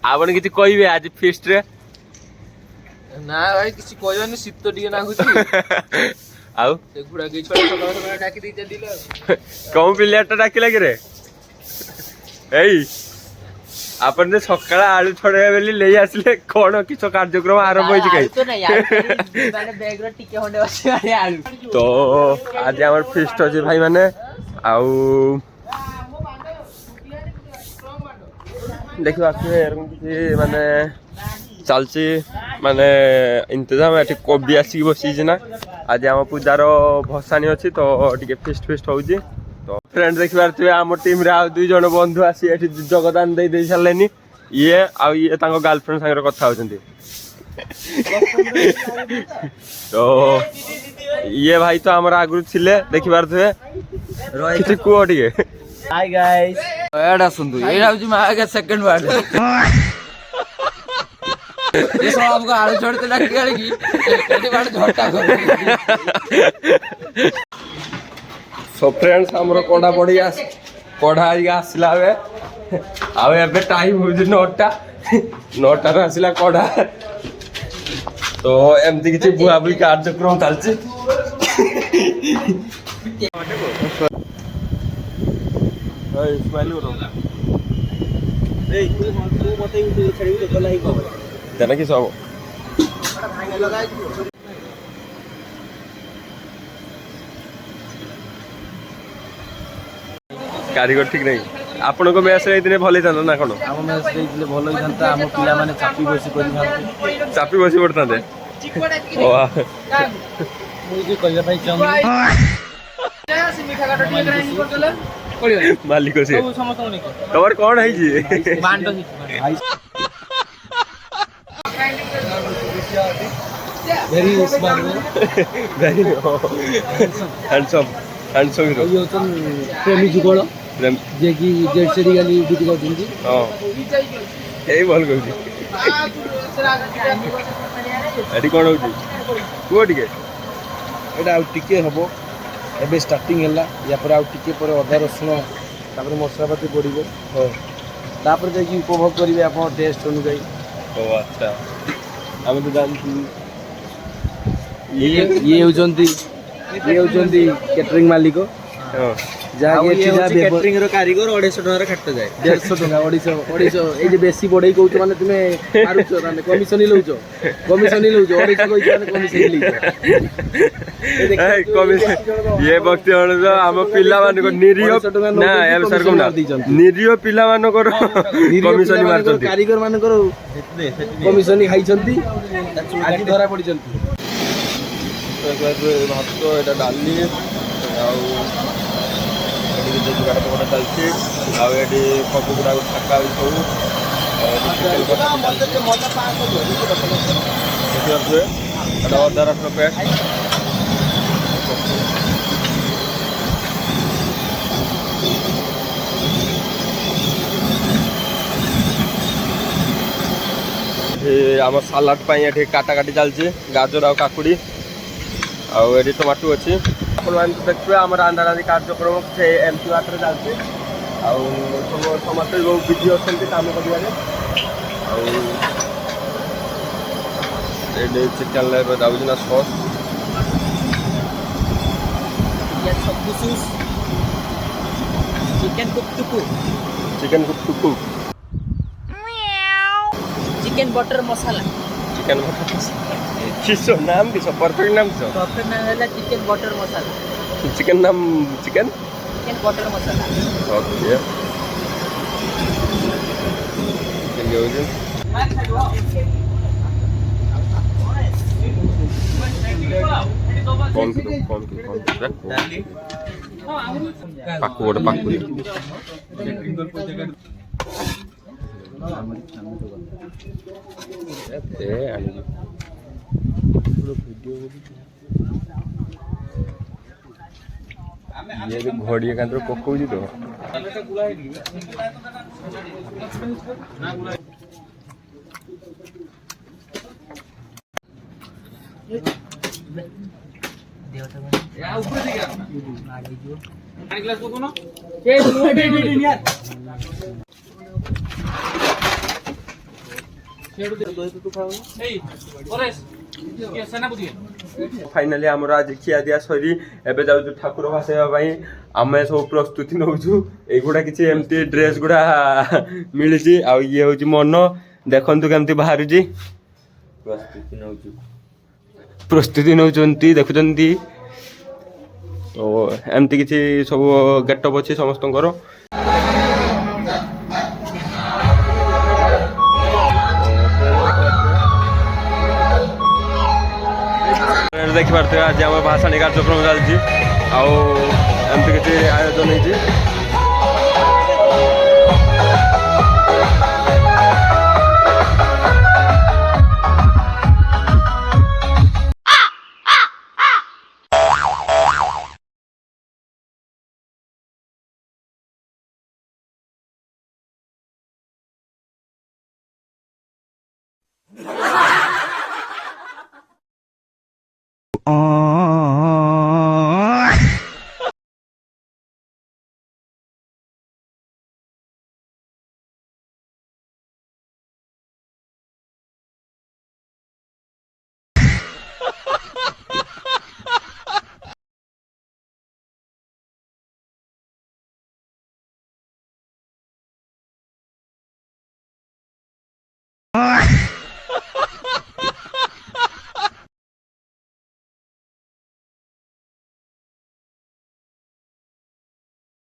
आपण किसी कहबे आज फेस्ट रे ना भाई किसी कहबेनी शीत टिके नागुची आउ से गुडा गई छोटा छोटा डाकी दी चलिला कौन प्लेयरटा डाकिला कि रे एई आपण सकाळ आलू छड़े बेली ले आसले कोन किछ कार्यक्रम आरंभ होई छै तो नहीं यार माने बैग रो टिके होंडे बसे माने आलू तो आज हमर फेस्ट अछि भाई माने आउ देखो आपके माने चलची माने इंतजाम एठी कोबी आसी बसी ना आज हम पूजार भसानी अछि तो टिके फेस्ट फेस्ट होउची तो फ्रेंड देखिबार थे आम टीम रे आ दुई जन बंधु आसी एठी योगदान दे दे छलेनी ये आ ये तांको गर्लफ्रेंड संगे कथा होचंती तो ये भाई तो हमर आगु छिले देखिबार थे किछि को टिके हाय गाइस एडा सुंदु एडा होची मागे सेकंड वर्ड ये सब आपको आलू छोड़ते लग गया की एडी बार झोटा कर सो फ्रेंड्स हमरो कोडा पड़ी कोडा आसला बे आवे एबे टाइम हो जे 9टा 9टा रे आसला कोडा तो एमती किछि बुआ बुई कार्यक्रम चलछि ओए स्माइल करो ए तू मते छड़ी दे गला ही को तेना कि सब कारीगर ठीक नहीं आपण को मैच रे दिने भले था ना कोन हम मैच देइले भलो जानता हम पिला माने चापी बसी करि जानते चापी बसी पड़तांते वाह मुझे कहिया भाई चम से मीठा काटो टिके ग्राइंड कर देले पड़ियो मालिक से सब समस्त नहीं तोर कोन है जी बांड भाई very smart very handsome handsome hero ये तो प्रेमी जुगल जे की जेड सेरी गाली ड्यूटी करदिंदी हां एई बोल कहू एडी कोन होची को टिके एटा आउ टिके हबो एबे स्टार्टिंग हैला या पर आउ टिके पर अदा रसुण तापर मसलापाती पड़िबो हो तापर जे की उपभोग करिवे अपन टेस्ट अनुसार ओ अच्छा हम तो जानती ये होजंती कैटरिंग मालिक हां जागे एठी जा कैटरिंग रो कारीगर 250 टका रे खटते जाय 150 टका 250 ए जे बेसी बढई कहू माने तुमे मारुछ माने कमिशन लउछ 250 कहू माने कमिशन लइछ ए कमिशन ये वक्त हम पिला मान को निरियो ना यार सर को ना निरियो पिला मान को कमिशन मारचंती कारीगर मान को कमिशन खाइ छंती आज धरा पड़ी छंती भात एटा डाली आउ एडी जुगाड़ पकड़ा चलछि आउ एडी पप्पू गुडा छक्का सब चिकन को अदा रसुण पेस्ट आम सालाड पाई एठी काटा काटी चलछि गाजर आ काकुड़ी आउ एडी टमाटो अछि आपण मान देखबे हमर आंधा रांधी कार्यक्रम से एमटी वाटर चलछि आउ सब समस्त बहुत बिजी अछंती काम करिवारे आउ एडी चिकन ले दाउजी ना सॉस ये सब कुछ चिकन कुक टुकु चिकन बटर मसाला चिकन बटर मसाला किसो नाम किसो परफेक्ट नाम किसो डॉक्टर नाम है चिकन बटर मसाला चिकन नाम चिकन बटर मसाला ओके चिकन योजन कौन पाकु गोटे पाकुरी ये घोड़ी का पकौजी तो फाइनाली आमर आज खिया दिया सरी एबे जाउछु ठाकुर भासेवा पई आमे सब प्रस्तुति नउछु एगुडा किछि एमती ड्रेस गुडा मिलिछि आ ये होछि मन देखंतु केमती बाहरुछि प्रस्तुति नउचंती देखुचंती तो एमती किछि सब गेटअप अछि समस्तंकर देखिपारे आज आम भाषाणी कार्यक्रम चलती आमती किसी आयोजन होती